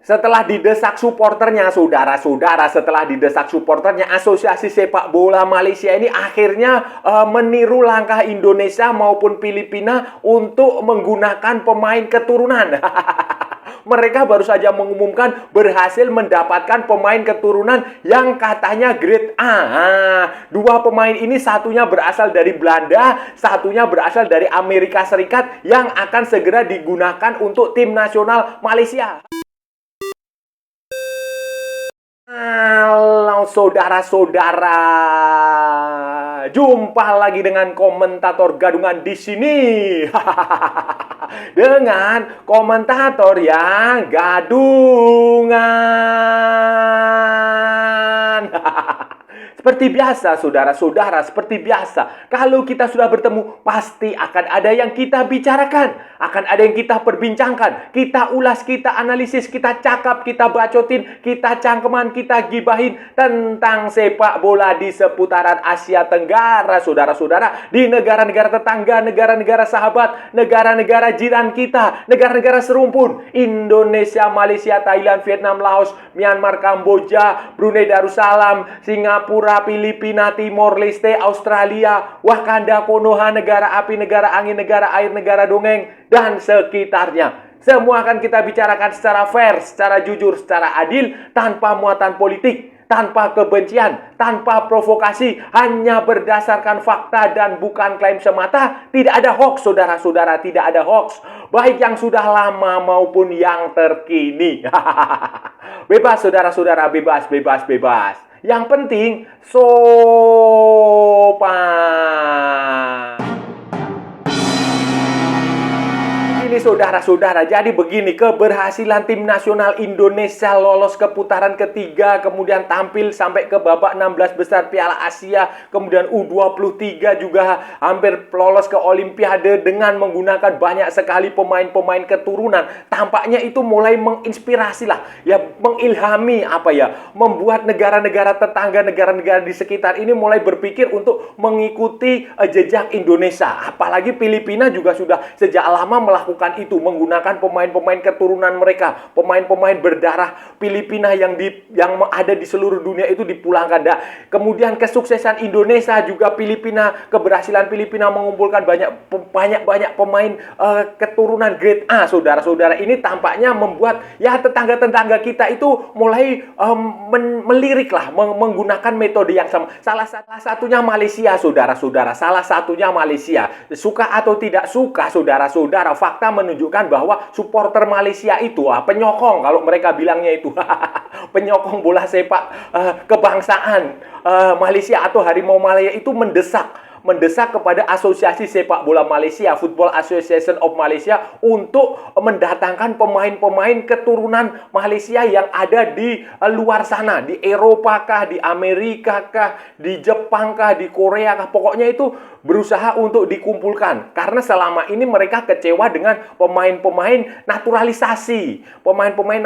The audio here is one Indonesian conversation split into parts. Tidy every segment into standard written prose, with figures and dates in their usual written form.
Setelah didesak supporternya, saudara-saudara, setelah didesak supporternya, Asosiasi Sepak Bola Malaysia ini akhirnya meniru langkah Indonesia maupun Filipina untuk menggunakan pemain keturunan. Mereka baru saja mengumumkan berhasil mendapatkan pemain keturunan yang katanya grade A. Dua pemain ini satunya berasal dari Belanda, satunya berasal dari Amerika Serikat yang akan segera digunakan untuk tim nasional Malaysia. Halo saudara-saudara, jumpa lagi dengan komentator gadungan di sini. Dengan komentator yang gadungan. Seperti biasa, saudara-saudara, seperti biasa. Kalau kita sudah bertemu, pasti akan ada yang kita bicarakan. Akan ada yang kita perbincangkan. Kita ulas, kita analisis, kita cakap, kita bacotin, kita cangkeman, kita gibahin tentang sepak bola di seputaran Asia Tenggara, saudara-saudara. Di negara-negara tetangga, negara-negara sahabat, negara-negara jiran kita, negara-negara serumpun. Indonesia, Malaysia, Thailand, Vietnam, Laos, Myanmar, Kamboja, Brunei Darussalam, Singapura, Filipina, Timor Leste, Australia, Wakanda, Konoha, negara api, negara angin, negara air, negara dongeng, dan sekitarnya. Semua akan kita bicarakan secara fair, secara jujur, secara adil, tanpa muatan politik, tanpa kebencian, tanpa provokasi, hanya berdasarkan fakta dan bukan klaim semata. Tidak ada hoax, saudara-saudara, tidak ada hoax. Baik yang sudah lama maupun yang terkini. Bebas, saudara-saudara, bebas, bebas, bebas. Yang penting, sopan. Ini saudara-saudara, jadi begini, keberhasilan tim nasional Indonesia lolos ke putaran ketiga, kemudian tampil sampai ke babak 16 besar Piala Asia, kemudian U23 juga hampir lolos ke Olimpiade dengan menggunakan banyak sekali pemain-pemain keturunan. Tampaknya itu mulai menginspirasi lah, ya, mengilhami membuat negara-negara tetangga, negara-negara di sekitar ini mulai berpikir untuk mengikuti jejak Indonesia. Apalagi Filipina juga sudah sejak lama melakukan itu, menggunakan pemain-pemain keturunan mereka, pemain-pemain berdarah Filipina yang ada di seluruh dunia itu dipulangkan. Kemudian kesuksesan Indonesia juga keberhasilan Filipina mengumpulkan banyak pemain keturunan grade A, saudara-saudara. Ini tampaknya membuat ya tetangga-tetangga kita itu mulai melirik lah, menggunakan metode yang sama. Salah satunya Malaysia, saudara-saudara. Salah satunya Malaysia. Suka atau tidak suka, saudara-saudara, fakta menunjukkan bahwa supporter Malaysia itu penyokong, kalau mereka bilangnya itu penyokong bola sepak kebangsaan Malaysia atau Harimau Malaya itu mendesak kepada Asosiasi Sepak Bola Malaysia, Football Association of Malaysia, untuk mendatangkan pemain-pemain keturunan Malaysia yang ada di luar sana, di Eropa kah, di Amerika kah, di Jepang kah, di Korea kah, pokoknya itu berusaha untuk dikumpulkan. Karena selama ini mereka kecewa dengan pemain-pemain naturalisasi, pemain-pemain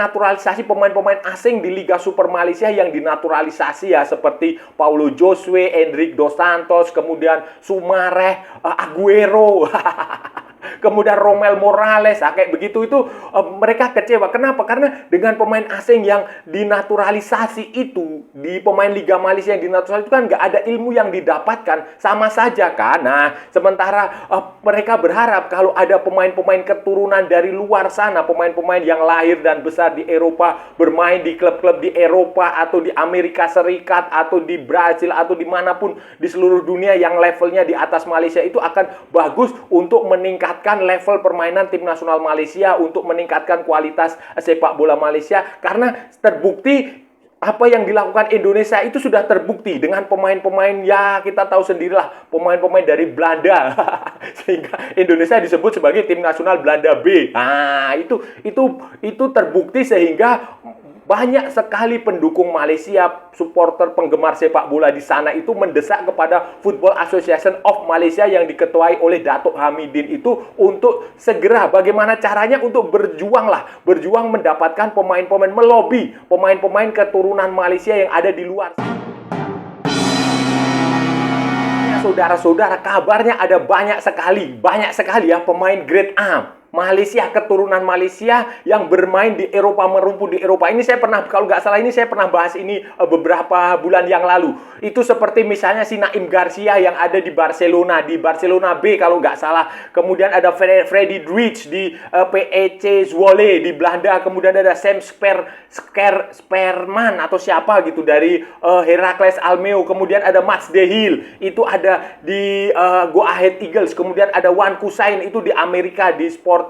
asing di Liga Super Malaysia yang dinaturalisasi, ya, seperti Paulo Josue, Endrick Dos Santos, kemudian Sumareh, Aguero, kemudian Romel Morales, kayak begitu. Itu mereka kecewa. Kenapa? Karena dengan pemain asing yang dinaturalisasi itu, di pemain Liga Malaysia yang dinaturalisasi itu kan nggak ada ilmu yang didapatkan, sama saja kan. Nah, sementara mereka berharap kalau ada pemain-pemain keturunan dari luar sana, pemain-pemain yang lahir dan besar di Eropa, bermain di klub-klub di Eropa atau di Amerika Serikat atau di Brazil atau dimanapun di seluruh dunia yang levelnya di atas Malaysia, itu akan bagus untuk meningkatkan level permainan tim nasional Malaysia, untuk meningkatkan kualitas sepak bola Malaysia. Karena terbukti apa yang dilakukan Indonesia itu sudah terbukti dengan pemain-pemain, ya kita tahu sendirilah, pemain-pemain dari Belanda. Sehingga Indonesia disebut sebagai tim nasional Belanda B. Nah, itu terbukti, sehingga banyak sekali pendukung Malaysia, supporter penggemar sepak bola di sana itu mendesak kepada Football Association of Malaysia yang diketuai oleh Datuk Hamidin itu untuk segera bagaimana caranya untuk berjuang mendapatkan pemain-pemain, melobi pemain-pemain keturunan Malaysia yang ada di luar. Saudara-saudara, kabarnya ada banyak sekali ya pemain grade A, Malaysia, keturunan Malaysia yang bermain di Eropa, merumput di Eropa. Ini saya pernah, kalau nggak salah ini saya pernah bahas ini beberapa bulan yang lalu. Itu seperti misalnya si Naim Garcia yang ada di Barcelona B kalau nggak salah. Kemudian ada Freddy Dridge di PEC Zwolle di Belanda. Kemudian ada Sam Sperman atau siapa gitu dari Heracles Almelo. Kemudian ada Mats de Hiel, itu ada di Go Ahead Eagles. Kemudian ada Wan Kusain itu di Amerika di Sporting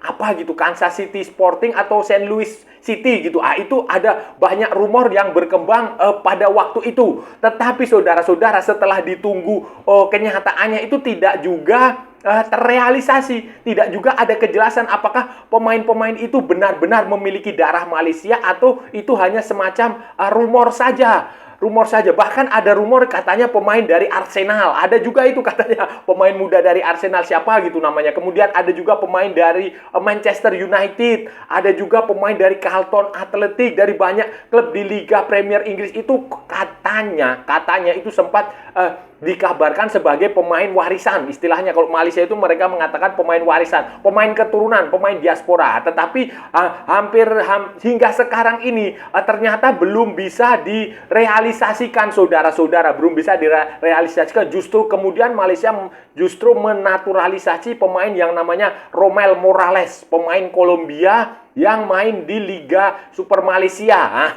apa gitu, Kansas City Sporting atau St. Louis City gitu. Itu ada banyak rumor yang berkembang pada waktu itu. Tetapi saudara-saudara, setelah ditunggu kenyataannya itu tidak juga terrealisasi. Tidak juga ada kejelasan apakah pemain-pemain itu benar-benar memiliki darah Malaysia atau itu hanya semacam rumor saja. Rumor saja. Bahkan ada rumor katanya pemain dari Arsenal. Ada juga itu katanya pemain muda dari Arsenal, siapa gitu namanya. Kemudian ada juga pemain dari Manchester United. Ada juga pemain dari Charlton Athletic. Dari banyak klub di Liga Premier Inggris itu katanya itu sempat dikabarkan sebagai pemain warisan. Istilahnya kalau Malaysia itu mereka mengatakan pemain warisan, pemain keturunan, pemain diaspora. Tetapi hingga sekarang ini ternyata belum bisa direalisasikan, saudara-saudara. Belum bisa direalisasikan. Justru kemudian Malaysia justru menaturalisasi pemain yang namanya Romel Morales, pemain Kolombia yang main di Liga Super Malaysia.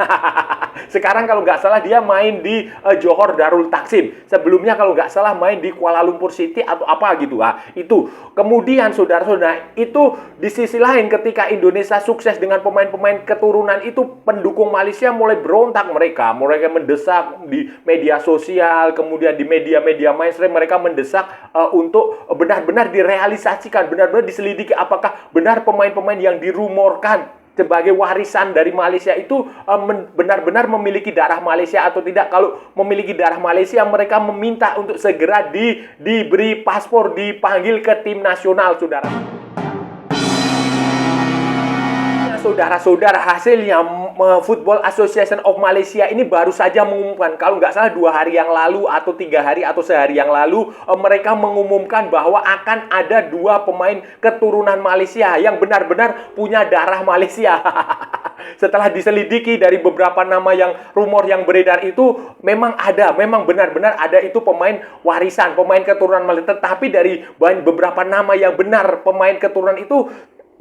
Sekarang kalau nggak salah dia main di Johor Darul Taksim. Sebelumnya kalau nggak salah main di Kuala Lumpur City atau apa gitu. Itu. Kemudian saudara-saudara, itu di sisi lain ketika Indonesia sukses dengan pemain-pemain keturunan itu, pendukung Malaysia mulai berontak mereka. Mereka mendesak di media sosial, kemudian di media-media mainstream mereka mendesak untuk benar-benar direalisasikan, benar-benar diselidiki apakah benar pemain-pemain yang dirumorkan sebagai warisan dari Malaysia itu benar-benar memiliki darah Malaysia atau tidak. Kalau memiliki darah Malaysia, mereka meminta untuk segera diberi paspor, dipanggil ke tim nasional, saudara. Saudara-saudara, hasilnya Football Association of Malaysia ini baru saja mengumumkan, kalau nggak salah 2 hari yang lalu atau 3 hari atau sehari yang lalu, mereka mengumumkan bahwa akan ada 2 pemain keturunan Malaysia yang benar-benar punya darah Malaysia. Setelah diselidiki dari beberapa nama yang rumor yang beredar itu, memang benar-benar ada itu pemain warisan, pemain keturunan Malaysia. Tetapi dari beberapa nama yang benar pemain keturunan itu,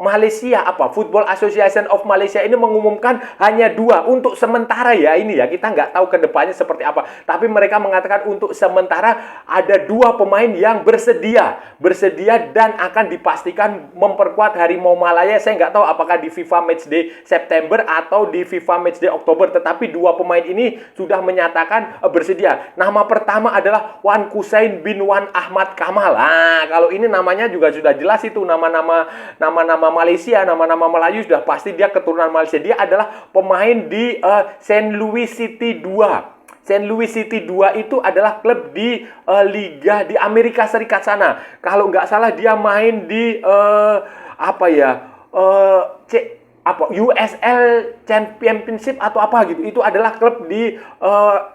Malaysia Football Association of Malaysia ini mengumumkan hanya 2 untuk sementara ya. Ini ya, kita nggak tahu ke depannya seperti apa. Tapi mereka mengatakan untuk sementara ada 2 pemain yang bersedia dan akan dipastikan memperkuat Harimau Malaya. Saya nggak tahu apakah di FIFA Matchday September atau di FIFA Matchday Oktober. Tetapi 2 pemain ini sudah menyatakan bersedia. Nama pertama adalah Wan Kusain bin Wan Ahmad Kamal. Kalau ini namanya juga sudah jelas itu nama Malaysia, nama-nama Melayu sudah pasti dia keturunan Malaysia. Dia adalah pemain di St. Louis City 2. St. Louis City 2 itu adalah klub di Liga di Amerika Serikat sana. Kalau nggak salah dia main di USL Championship atau apa gitu. Itu adalah klub di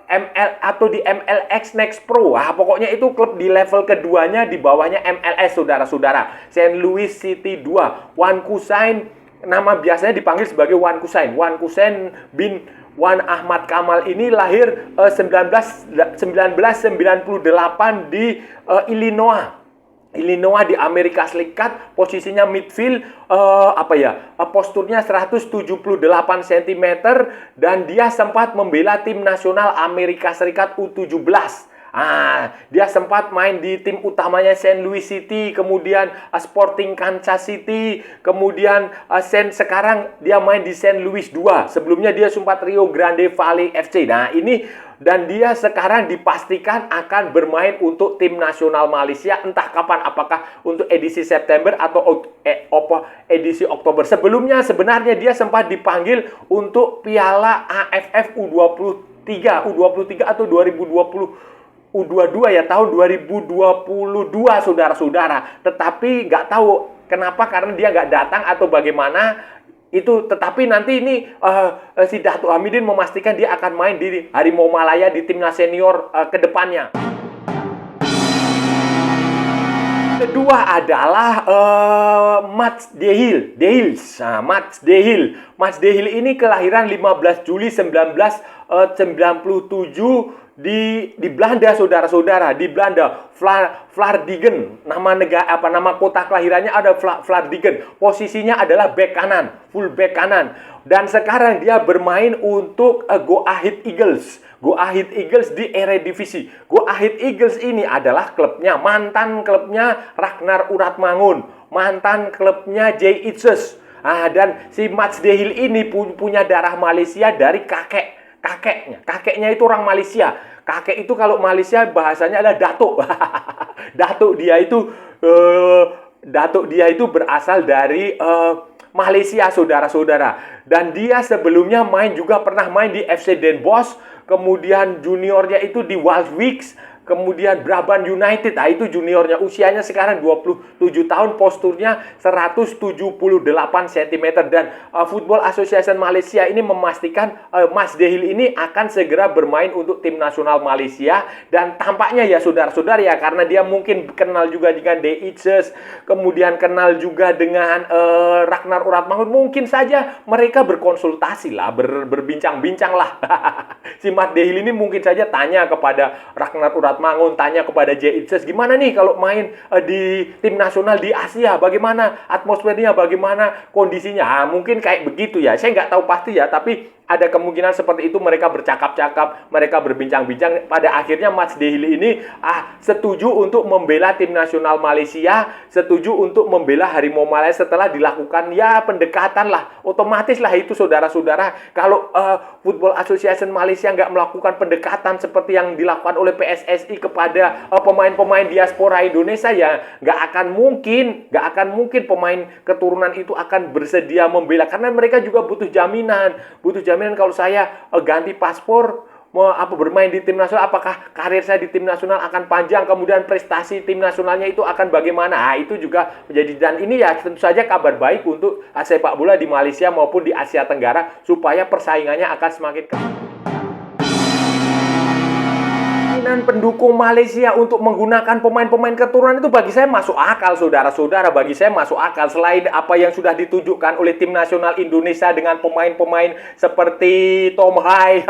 ML atau di MLX Next Pro. Pokoknya itu klub di level keduanya di bawahnya MLS, saudara-saudara. St. Louis City 2. Wan Kusain, nama biasanya dipanggil sebagai Wan Kusain. Wan Kusain bin Wan Ahmad Kamal ini lahir 1998 di Illinois di Amerika Serikat. Posisinya midfield, posturnya 178 cm, dan dia sempat membela tim nasional Amerika Serikat U17. Dia sempat main di tim utamanya St. Louis City, kemudian Sporting Kansas City, kemudian sekarang dia main di St. Louis 2. Sebelumnya dia sempat Rio Grande Valley FC. Dan dia sekarang dipastikan akan bermain untuk tim nasional Malaysia entah kapan, apakah untuk edisi September atau edisi Oktober. Sebelumnya sebenarnya dia sempat dipanggil untuk Piala AFF U23 atau 2020 U22 ya, tahun 2022, saudara-saudara. Tetapi nggak tahu kenapa, karena dia nggak datang atau bagaimana itu. Tetapi nanti ini si Datuk Hamidin memastikan dia akan main di Harimau Malaya di timnas senior ke depannya. kedua adalah Mats De Hills. Nah, Mats De Hill ini kelahiran 15 Juli 1997 di Belanda, saudara-saudara, di Belanda. Vlaardingen, nama kota kelahirannya ada Vlaardingen. Posisinya adalah back kanan, full back kanan. Dan sekarang dia bermain untuk Go Ahead Eagles. Go Ahead Eagles di Eredivisie. Go Ahead Eagles ini adalah mantan klubnya Ragnar Uratmangun, mantan klubnya Jay Itses. Dan si Mats De Hill ini punya darah Malaysia dari kakeknya. Kakeknya itu orang Malaysia. Kakek itu kalau Malaysia bahasanya adalah datuk. Datuk dia itu berasal dari Malaysia, saudara-saudara. Dan dia sebelumnya pernah main di FC Den Bosch, kemudian juniornya itu di Waalwijk, kemudian Brabant United. Nah, itu juniornya. Usianya sekarang 27 tahun, posturnya 178 cm. Dan Football Association Malaysia ini memastikan Mats De Hill ini akan segera bermain untuk tim nasional Malaysia. Dan tampaknya ya saudara-saudara ya, karena dia mungkin kenal juga dengan De Itses, kemudian kenal juga dengan Ragnar Uratmangun, mungkin saja mereka berkonsultasi lah, berbincang-bincang lah. Si Mats De Hill ini mungkin saja tanya kepada Ragnar Uratmangun, tanya kepada Jay Itses, gimana nih kalau main di tim nasional di Asia, bagaimana atmosfernya, bagaimana kondisinya. Mungkin kayak begitu ya, saya nggak tahu pasti ya, tapi ada kemungkinan seperti itu. Mereka bercakap-cakap, mereka berbincang-bincang. Pada akhirnya Mats De Hill ini setuju untuk membela tim nasional Malaysia, setuju untuk membela Harimau Malaya setelah dilakukan ya pendekatan lah. Otomatis lah itu saudara-saudara, kalau Football Association Malaysia nggak melakukan pendekatan seperti yang dilakukan oleh PSSI kepada pemain-pemain diaspora Indonesia, ya nggak akan mungkin pemain keturunan itu akan bersedia membela, karena mereka juga butuh jaminan kalau saya ganti paspor, bermain di tim nasional, apakah karir saya di tim nasional akan panjang, kemudian prestasi tim nasionalnya itu akan bagaimana. Itu juga menjadi, dan ini ya tentu saja kabar baik untuk sepak bola di Malaysia maupun di Asia Tenggara, supaya persaingannya akan semakin pendukung Malaysia untuk menggunakan pemain-pemain keturunan itu bagi saya masuk akal, saudara-saudara. Bagi saya masuk akal. Selain apa yang sudah ditunjukkan oleh tim nasional Indonesia dengan pemain-pemain seperti Tom Hai,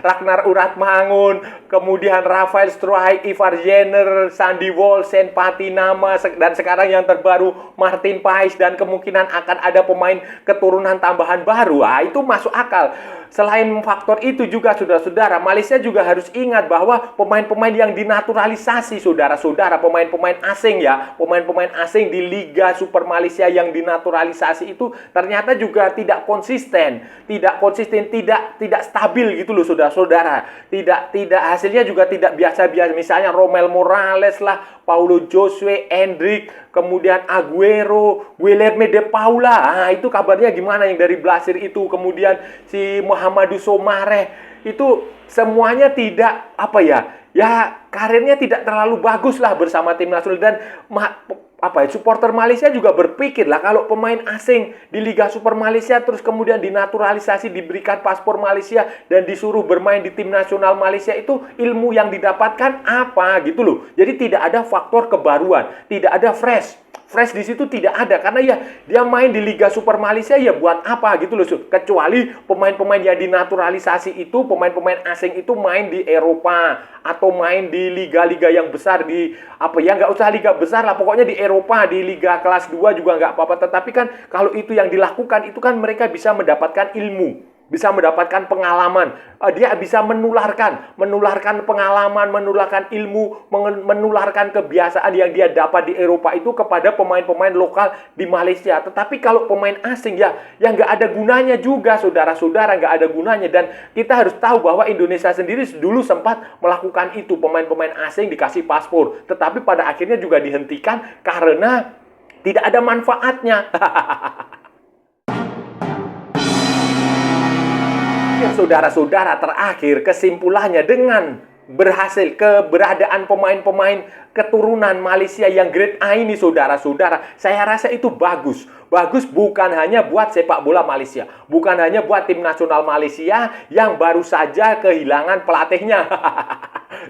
Ragnar Uratmangun, kemudian Rafael Struijk, Ivar Jenner, Sandy Walsh, Sen Patinama, dan sekarang yang terbaru Martin Pais, dan kemungkinan akan ada pemain keturunan tambahan baru. Itu masuk akal. Selain faktor itu juga, saudara-saudara, Malaysia juga harus ingat bahwa pemain-pemain yang dinaturalisasi, saudara-saudara, pemain-pemain asing ya, pemain-pemain asing di Liga Super Malaysia yang dinaturalisasi itu ternyata juga tidak konsisten, tidak stabil gitu loh, saudara-saudara. Tidak hasilnya juga tidak biasa-biasa. Misalnya Romel Morales lah, Paulo Josue, Hendrik, kemudian Aguero, Guilherme de Paula. Itu kabarnya gimana yang dari Blasir itu, kemudian si Muhammadu Somareh, itu semuanya tidak karirnya tidak terlalu bagus lah bersama tim nasional. Dan supporter Malaysia juga berpikir lah, kalau pemain asing di Liga Super Malaysia terus kemudian dinaturalisasi, diberikan paspor Malaysia dan disuruh bermain di tim nasional Malaysia, itu ilmu yang didapatkan apa gitu loh. Jadi tidak ada faktor kebaruan, tidak ada fresh di situ, tidak ada, karena ya dia main di Liga Super Malaysia, ya buat apa gitu loh. Kecuali pemain-pemain yang dinaturalisasi itu, pemain-pemain asing itu main di Eropa atau main di liga-liga yang besar, di nggak usah liga besar lah, pokoknya di Eropa, di liga kelas 2 juga nggak apa-apa. Tetapi kan kalau itu yang dilakukan, itu kan mereka bisa mendapatkan ilmu, bisa mendapatkan pengalaman. Dia bisa menularkan pengalaman, menularkan ilmu, menularkan kebiasaan yang dia dapat di Eropa itu kepada pemain-pemain lokal di Malaysia. Tetapi kalau pemain asing ya nggak ada gunanya juga, saudara-saudara, nggak ada gunanya. Dan kita harus tahu bahwa Indonesia sendiri dulu sempat melakukan itu, pemain-pemain asing dikasih paspor, tetapi pada akhirnya juga dihentikan karena tidak ada manfaatnya. Ya, saudara-saudara, terakhir kesimpulannya, dengan keberadaan pemain-pemain keturunan Malaysia yang grade A ini, saudara-saudara, saya rasa itu bagus. Bagus bukan hanya buat sepak bola Malaysia, bukan hanya buat tim nasional Malaysia yang baru saja kehilangan pelatihnya.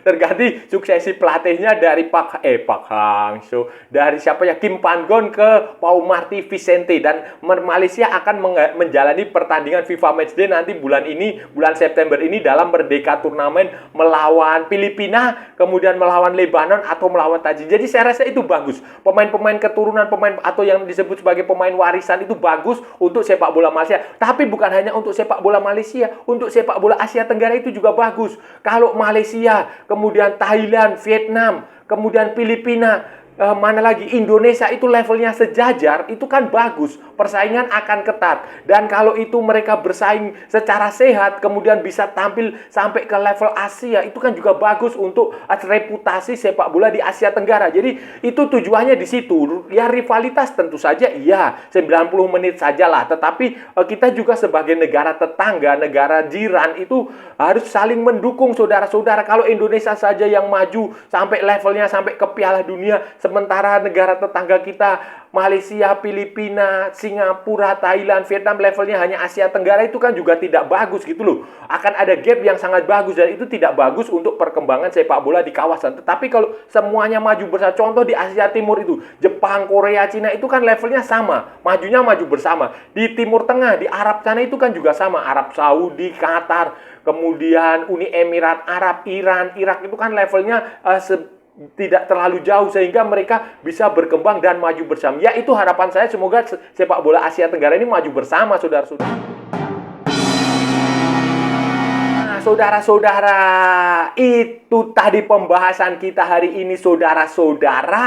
terganti suksesi pelatihnya dari Pak Hang-seo, dari siapa ya, Kim Pan-gon ke Pau Marti Vicente. Dan Malaysia akan menjalani pertandingan FIFA Matchday nanti bulan September ini dalam Merdeka Turnamen melawan Filipina, kemudian melawan Lebanon atau melawan Tajik. Jadi saya rasa itu bagus. Pemain-pemain keturunan, pemain atau yang disebut sebagai pemain warisan itu bagus untuk sepak bola Malaysia. Tapi bukan hanya untuk sepak bola Malaysia, untuk sepak bola Asia Tenggara itu juga bagus. Kalau Malaysia, kemudian Thailand, Vietnam, kemudian Filipina, mana lagi, Indonesia itu levelnya sejajar, itu kan bagus. Persaingan akan ketat. Dan kalau itu mereka bersaing secara sehat, kemudian bisa tampil sampai ke level Asia, itu kan juga bagus untuk reputasi sepak bola di Asia Tenggara. Jadi itu tujuannya di situ. Ya rivalitas tentu saja iya, 90 menit sajalah. Tetapi kita juga sebagai negara tetangga, negara jiran itu harus saling mendukung saudara-saudara. Kalau Indonesia saja yang maju sampai levelnya sampai ke Piala Dunia, sementara negara tetangga kita, Malaysia, Filipina, Singapura, Thailand, Vietnam levelnya hanya Asia Tenggara, itu kan juga tidak bagus gitu loh. Akan ada gap yang sangat bagus dan itu tidak bagus untuk perkembangan sepak bola di kawasan. Tetapi kalau semuanya maju bersama, contoh di Asia Timur itu, Jepang, Korea, Cina itu kan levelnya sama, majunya maju bersama. Di Timur Tengah, di Arab sana itu kan juga sama, Arab Saudi, Qatar, kemudian Uni Emirat Arab, Iran, Irak itu kan levelnya tidak terlalu jauh sehingga mereka bisa berkembang dan maju bersama. Ya itu harapan saya, semoga sepak bola Asia Tenggara ini maju bersama, saudara-saudara. Nah, saudara-saudara, itu tadi pembahasan kita hari ini, saudara-saudara.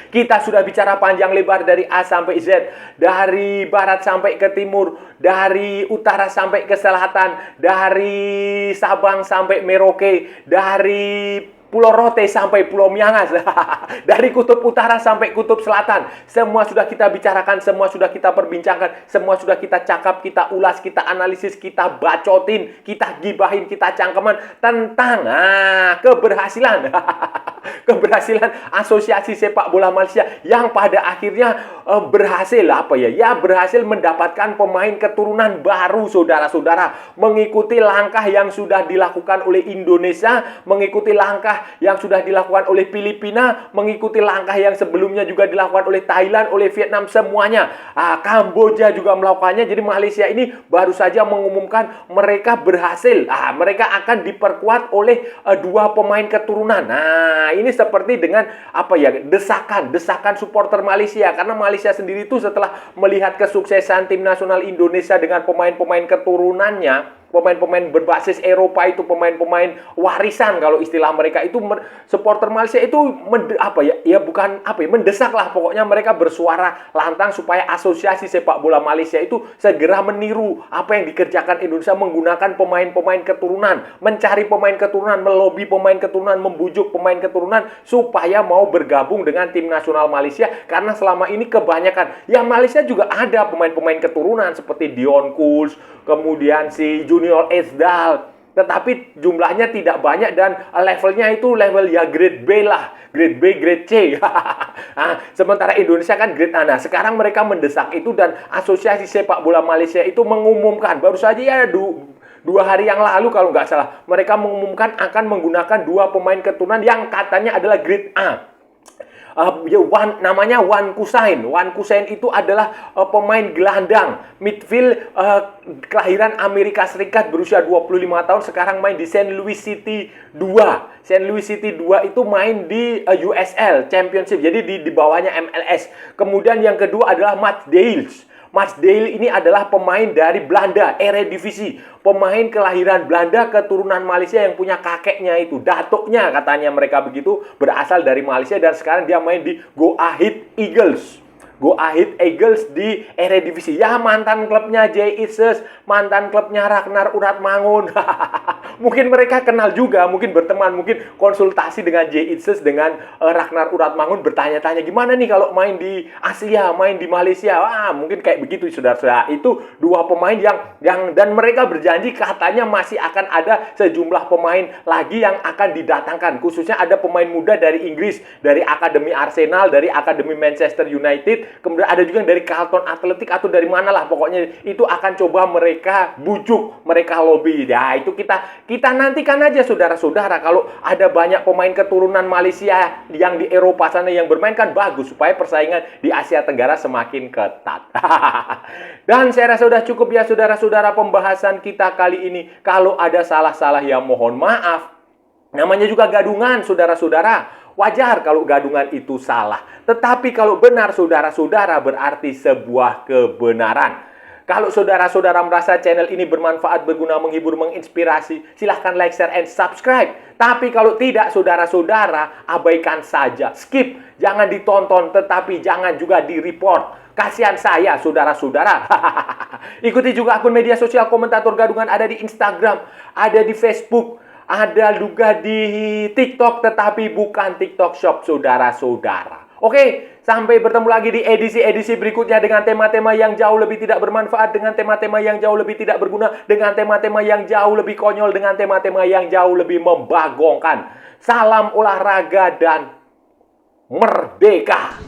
Kita sudah bicara panjang lebar dari A sampai Z, dari barat sampai ke timur, dari utara sampai ke selatan, dari Sabang sampai Merauke, dari Pulau Rote sampai Pulau Miangas, dari kutub utara sampai kutub selatan, semua sudah kita bicarakan, semua sudah kita perbincangkan, semua sudah kita cakap, kita ulas, kita analisis, kita bacotin, kita gibahin, kita cangkeman tentang keberhasilan keberhasilan Asosiasi Sepak Bola Malaysia yang pada akhirnya berhasil berhasil mendapatkan pemain keturunan baru, saudara-saudara, mengikuti langkah yang sudah dilakukan oleh Indonesia, mengikuti langkah yang sudah dilakukan oleh Filipina, mengikuti langkah yang sebelumnya juga dilakukan oleh Thailand, oleh Vietnam, semuanya. Kamboja juga melakukannya. Jadi Malaysia ini baru saja mengumumkan mereka berhasil. Mereka akan diperkuat oleh dua pemain keturunan. Nah, ini seperti dengan desakan supporter Malaysia, karena Malaysia sendiri itu setelah melihat kesuksesan tim nasional Indonesia dengan pemain-pemain keturunannya, pemain-pemain berbasis Eropa itu, pemain-pemain warisan kalau istilah mereka itu, supporter Malaysia itu mendesak lah, pokoknya mereka bersuara lantang supaya Asosiasi Sepak Bola Malaysia itu segera meniru apa yang dikerjakan Indonesia, menggunakan pemain-pemain keturunan, mencari pemain keturunan, melobi pemain keturunan, membujuk pemain keturunan supaya mau bergabung dengan tim nasional Malaysia. Karena selama ini kebanyakan, ya Malaysia juga ada pemain-pemain keturunan seperti Dion Kools, kemudian si Junior Esdal, tetapi jumlahnya tidak banyak dan levelnya itu level ya grade B lah, grade B, grade C. Sementara Indonesia kan grade A. Nah, sekarang mereka mendesak itu dan Asosiasi Sepak Bola Malaysia itu mengumumkan, baru saja ya 2 hari yang lalu kalau nggak salah, mereka mengumumkan akan menggunakan 2 pemain keturunan yang katanya adalah grade A. Namanya Wan Kusain. Wan Kusain itu adalah pemain gelandang midfield kelahiran Amerika Serikat, berusia 25 tahun, sekarang main di St. Louis City 2. St. Louis City 2 itu main di USL Championship, jadi di bawahnya MLS. Kemudian yang kedua adalah Matt Dales. Matt Dale ini adalah pemain dari Belanda, Eredivisie. Pemain kelahiran Belanda, keturunan Malaysia yang punya kakeknya itu, datuknya katanya mereka begitu, berasal dari Malaysia dan sekarang dia main di Go Ahead Eagles. Go Ahead Eagles di Eredivisie. Ya, mantan klubnya Jay Ises, mantan klubnya Ragnar Uratmangun. Mungkin mereka kenal juga, mungkin berteman, mungkin konsultasi dengan Jay Ises, dengan Ragnar Uratmangun, bertanya-tanya gimana nih kalau main di Asia, main di Malaysia. Mungkin kayak begitu, saudara-saudara. Itu 2 pemain yang dan mereka berjanji katanya masih akan ada sejumlah pemain lagi yang akan didatangkan. Khususnya ada pemain muda dari Inggris, dari Akademi Arsenal, dari Akademi Manchester United. Kemudian ada juga yang dari Carlton Athletic atau dari mana lah, pokoknya itu akan coba mereka bujuk, mereka lobby. Ya, itu kita Kita nantikan aja saudara-saudara, kalau ada banyak pemain keturunan Malaysia yang di Eropa sana yang bermain kan bagus, supaya persaingan di Asia Tenggara semakin ketat. Dan saya rasa sudah cukup ya saudara-saudara pembahasan kita kali ini. Kalau ada salah-salah ya mohon maaf. Namanya juga gadungan saudara-saudara. Wajar kalau gadungan itu salah. Tetapi kalau benar saudara-saudara berarti sebuah kebenaran. Kalau saudara-saudara merasa channel ini bermanfaat, berguna, menghibur, menginspirasi, silahkan like, share, and subscribe. Tapi kalau tidak, saudara-saudara, abaikan saja. Skip, jangan ditonton, tetapi jangan juga di-report. Kasihan saya, saudara-saudara. Ikuti juga akun media sosial Komentator Gadungan, ada di Instagram, ada di Facebook, ada juga di TikTok, tetapi bukan TikTok Shop, saudara-saudara. Oke, sampai bertemu lagi di edisi-edisi berikutnya dengan tema-tema yang jauh lebih tidak bermanfaat, dengan tema-tema yang jauh lebih tidak berguna, dengan tema-tema yang jauh lebih konyol, dengan tema-tema yang jauh lebih membagongkan. Salam olahraga dan merdeka!